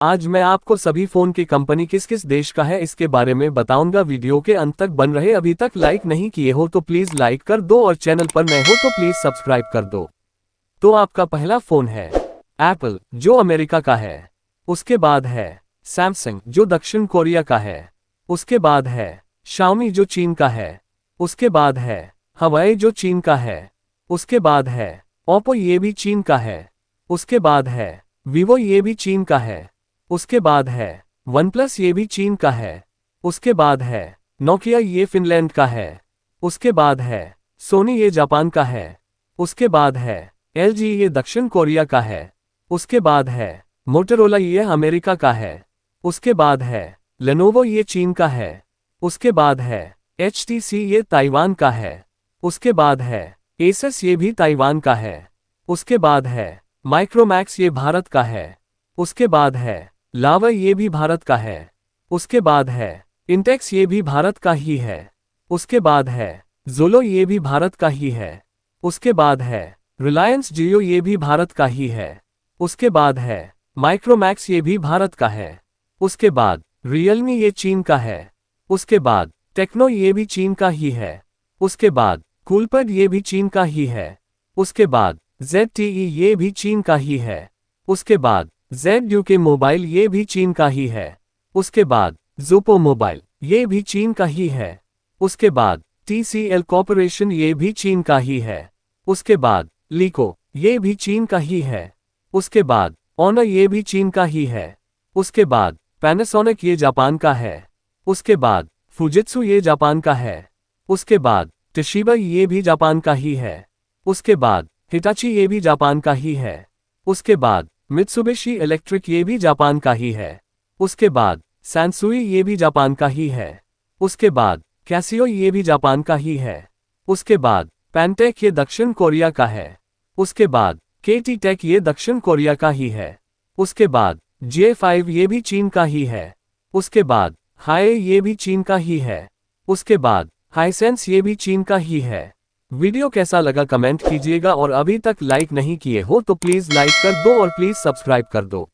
आज मैं आपको सभी फोन की कंपनी किस किस देश का है इसके बारे में बताऊंगा। वीडियो के अंत तक बन रहे। अभी तक लाइक नहीं किए हो तो प्लीज लाइक कर दो और चैनल पर नए हो तो प्लीज सब्सक्राइब कर दो। तो आपका पहला फोन है एप्पल जो अमेरिका का है। उसके बाद है सैमसंग जो दक्षिण कोरिया का है। उसके बाद है शाओमी जो चीन का है। उसके बाद है हवाई जो चीन का है। उसके बाद है ओप्पो ये भी चीन का है। उसके बाद है वीवो ये भी चीन का है। उसके बाद है वनप्लस ये भी चीन का है। उसके बाद है नोकिया ये फिनलैंड का है। उसके बाद है सोनी ये जापान का है। उसके बाद है एलजी ये दक्षिण कोरिया का है। उसके बाद है मोटोरोला ये अमेरिका का है। उसके बाद है लेनोवो ये चीन का है। उसके बाद है एचटीसी ये ताइवान का है। उसके बाद है एसस ये भी ताइवान का है। उसके बाद है माइक्रोमैक्स ये भारत का है। उसके बाद है लावा ये भी भारत का है। उसके बाद है इंटेक्स ये भी भारत का ही है। उसके बाद है जोलो ये भी भारत का ही है। उसके बाद है रिलायंस जियो ये भी भारत का ही है। उसके बाद है माइक्रोमैक्स ये भी भारत का है। उसके बाद रियलमी ये चीन का है। उसके बाद टेक्नो ये भी चीन का ही है। उसके बाद कूलपैड ये भी चीन का ही है। उसके बाद ZTE ये भी चीन का ही है। उसके बाद ZUK मोबाइल ये भी चीन का ही है। उसके बाद ज़ोपो मोबाइल ये भी चीन का ही है। उसके बाद TCL कॉर्पोरेशन ये भी चीन का ही है। उसके बाद लीको ये भी चीन का ही है। उसके बाद ऑनर ये भी चीन का ही है। उसके बाद पैनासोनिक ये जापान का है। उसके बाद फुजित्सु ये जापान का है। उसके बाद टोशिबा ये भी जापान का ही है। उसके बाद हिटाची ये भी जापान का ही है। उसके बाद मित्सुबिशी इलेक्ट्रिक ये भी जापान का ही है। उसके बाद सैनसुई ये भी जापान का ही है। उसके बाद कैसियो ये भी जापान का ही है। उसके बाद पैनटेक ये दक्षिण कोरिया का है। उसके बाद KT टेक ये दक्षिण कोरिया का ही है। उसके बाद J5 ये भी चीन का ही है। उसके बाद हाई ये भी चीन का ही है। उसके बाद हाइसेंस ये भी चीन का ही है। वीडियो कैसा लगा कमेंट कीजिएगा और अभी तक लाइक नहीं किए हो तो प्लीज लाइक कर दो और प्लीज सब्सक्राइब कर दो।